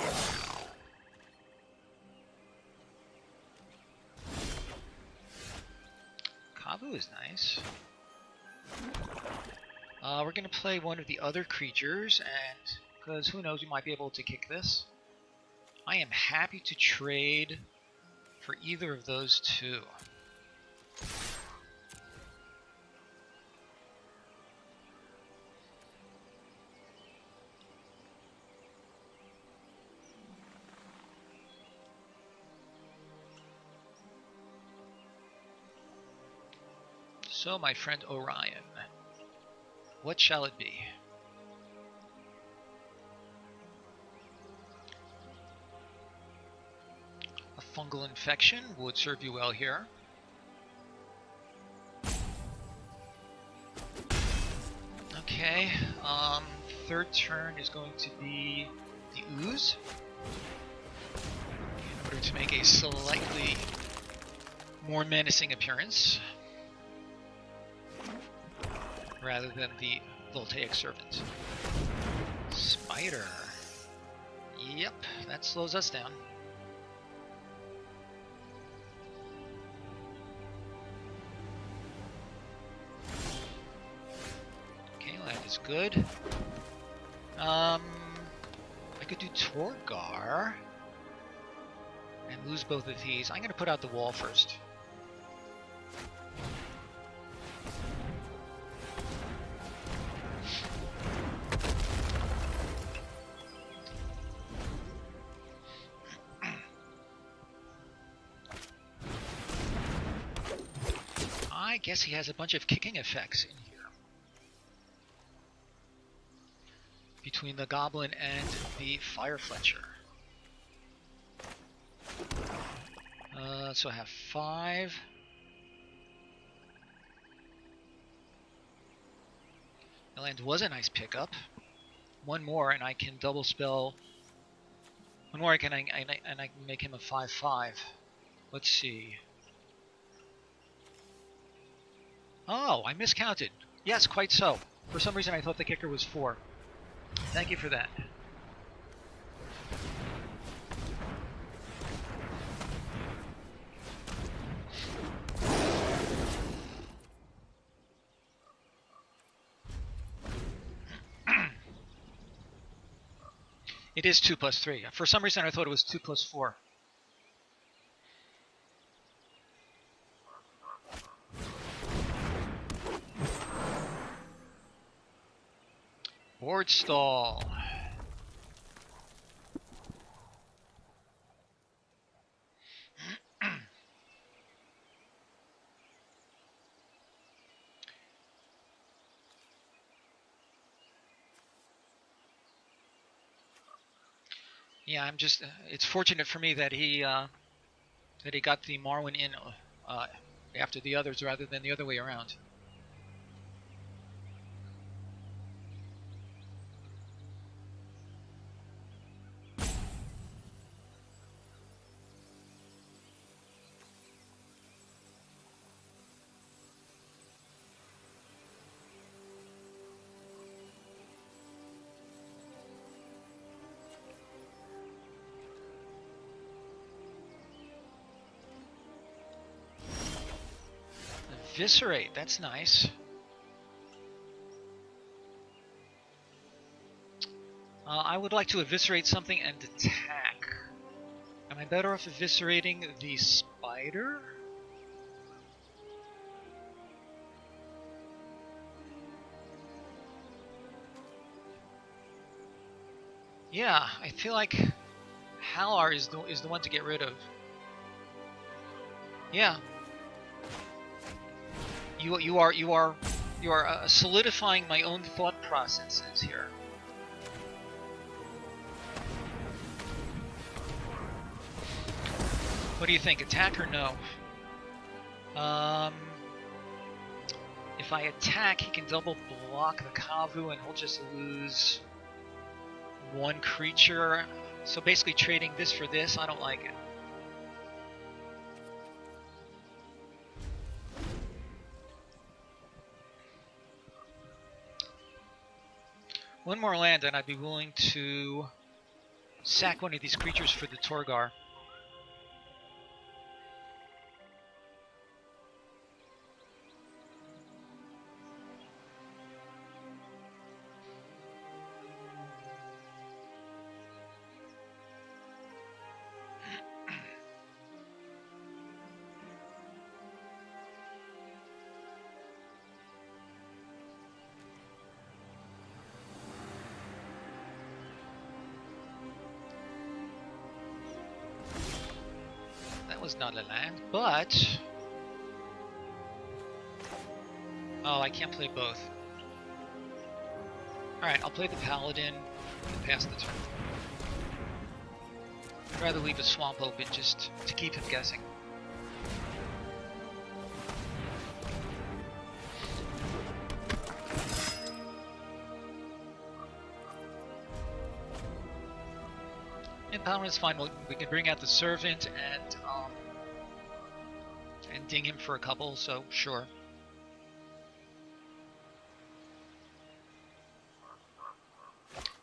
Kavu is nice. We're going to play one of the other creatures, and because who knows, we might be able to kick this. I am happy to trade for either of those 2. So, my friend Orion, what shall it be? A fungal infection would serve you well here. Okay, third turn is going to be the ooze, in order to make a slightly more menacing appearance, rather than the voltaic servant. Spider. Yep, that slows us down. Is good. I could do Torgar and lose both of these. I'm going to put out the wall first. I guess he has a bunch of kicking effects in here. Between the goblin and the fire fletcher. So I have 5. The land was a nice pickup. One more and I can double spell. One more and I can make him a 5/5. Let's see. Oh, I miscounted. Yes, quite so. For some reason I thought the kicker was 4. Thank you for that. It is 2 plus 3. For some reason I thought it was 2 plus 4. Board stall. Yeah, I'm just. It's fortunate for me that he got the Marwyn in after the others rather than the other way around. Eviscerate, that's nice. I would like to eviscerate something and attack. Am I better off eviscerating the spider? Yeah, I feel like Halar is the one to get rid of. Yeah. You are solidifying my own thought processes here. What do you think? Attack or no? If I attack, he can double block the Kavu, and he'll just lose 1 creature. So basically, trading this for this, I don't like it. One more land and I'd be willing to sack one of these creatures for the Torgar. Was not a land, but oh, I can't play both. Alright, I'll play the Paladin and pass the turn. I'd rather leave a swamp open just to keep him guessing. Empowerment is fine. We can bring out the servant and ding him for a couple. So sure.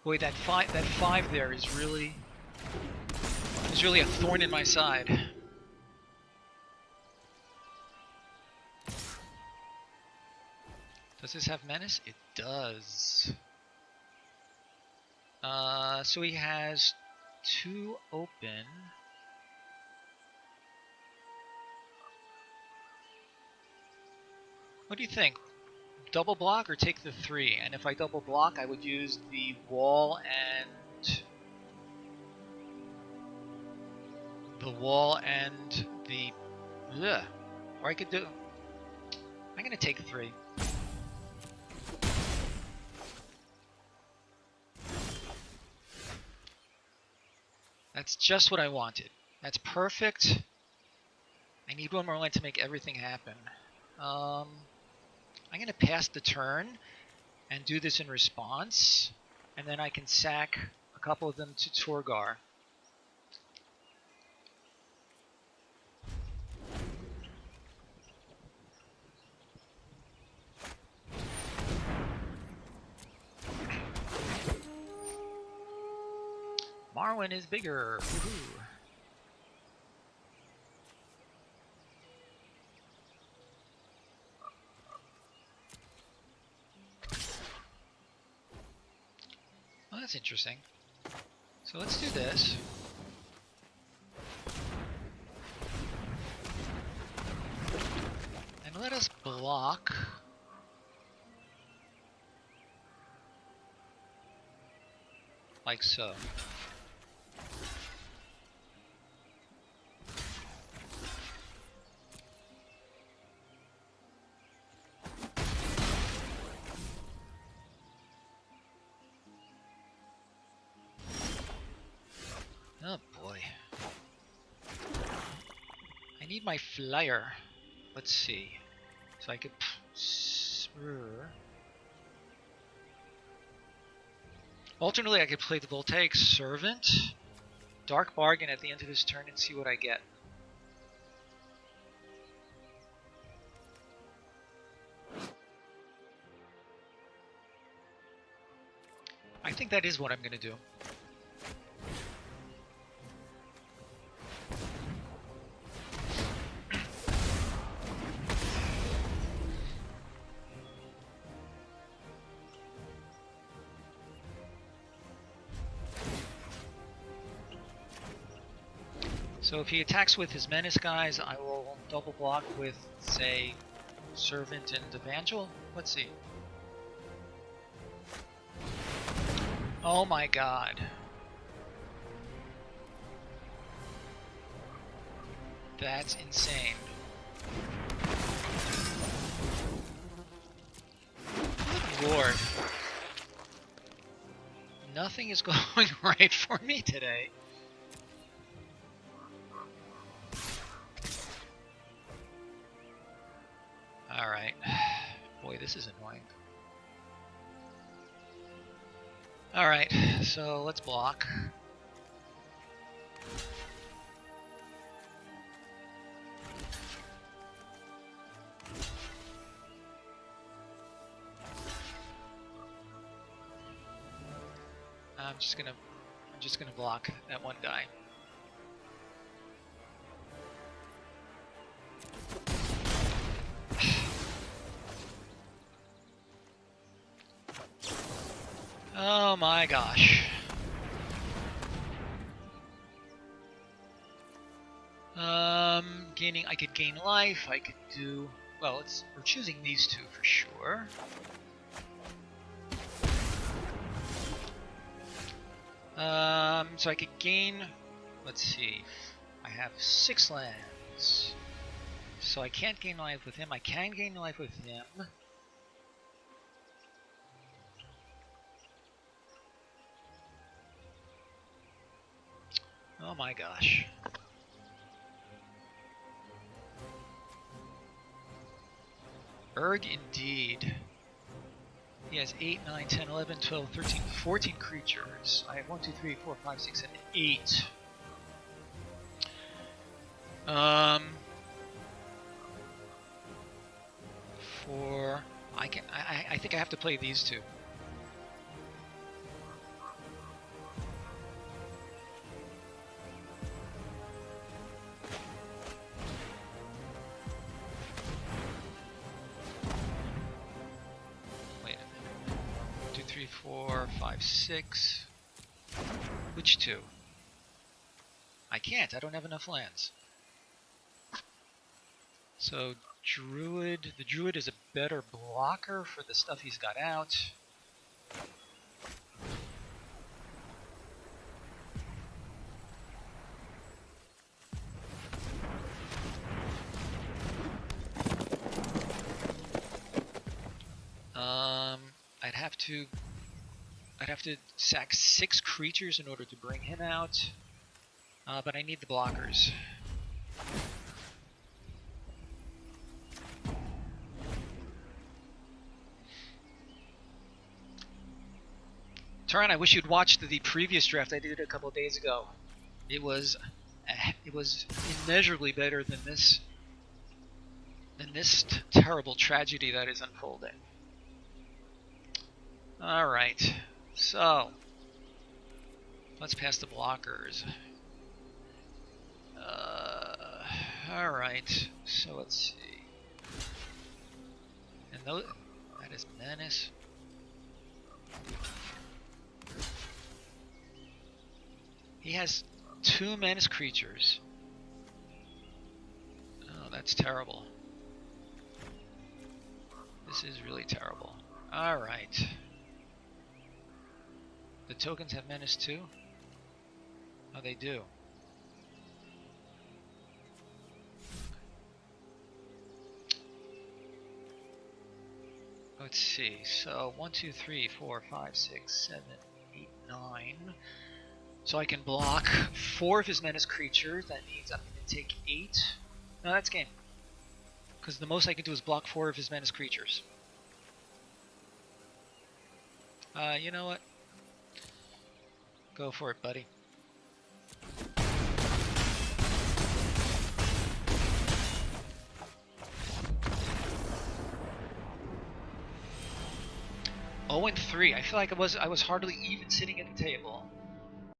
Boy, that five there is really a thorn in my side. Does this have menace? It does. So he has 2 open. What do you think? Double block or take the 3? And if I double block, I would use the wall and the ugh. Or I could do. I'm gonna take 3. That's just what I wanted. That's perfect. I need one more line to make everything happen. I'm going to pass the turn and do this in response, and then I can sack a couple of them to Torgar. Marwyn is bigger. Woohoo. Well, that's interesting. So let's do this. And let us block. Like so. Oh boy. I need my flyer. Let's see. So I could... Alternately, I could play the Voltaic Servant, Dark Bargain at the end of this turn and see what I get. I think that is what I'm going to do. So if he attacks with his menace guys, I will double block with, say, Servant and Evangel. Let's see. Oh my god. That's insane. Good lord. Nothing is going right for me today. Alright. Boy, this is annoying. Alright, so let's block. I'm just gonna block that one guy. Oh my gosh. I could gain life, I could do, well, we're choosing these two for sure. So I could gain, let's see, I have 6 lands. So I can't gain life with him, I can gain life with him. Oh my gosh. Erg indeed. He has 8, 9, 10, 11, 12, 13, 14 creatures. I have 1, 2, 3, 4, 5, 6, 7, 8. I think I have to play these two. Wait a minute. 1, 2, 3, 4, 5, 6. Which two? I can't. I don't have enough lands. So Druid, the Druid is a better blocker for the stuff he's got out. I'd have to sack 6 creatures in order to bring him out, but I need the blockers. Taran, I wish you'd watched the previous draft I did a couple of days ago. It was immeasurably better than this terrible tragedy that is unfolding. All right, so let's pass the blockers. All right, so let's see. And that is menace. He has 2 menace creatures. Oh, that's terrible. This is really terrible. Alright. The tokens have menace too? Oh, they do. Let's see. So 1, 2, 3, 4, 5, 6, 7, 8, 9. So I can block 4 of his menace creatures. That means I'm going to take 8. No, that's game. Because the most I can do is block 4 of his menace creatures. You know what? Go for it, buddy. Oh, and 3. I feel like I was hardly even sitting at the table.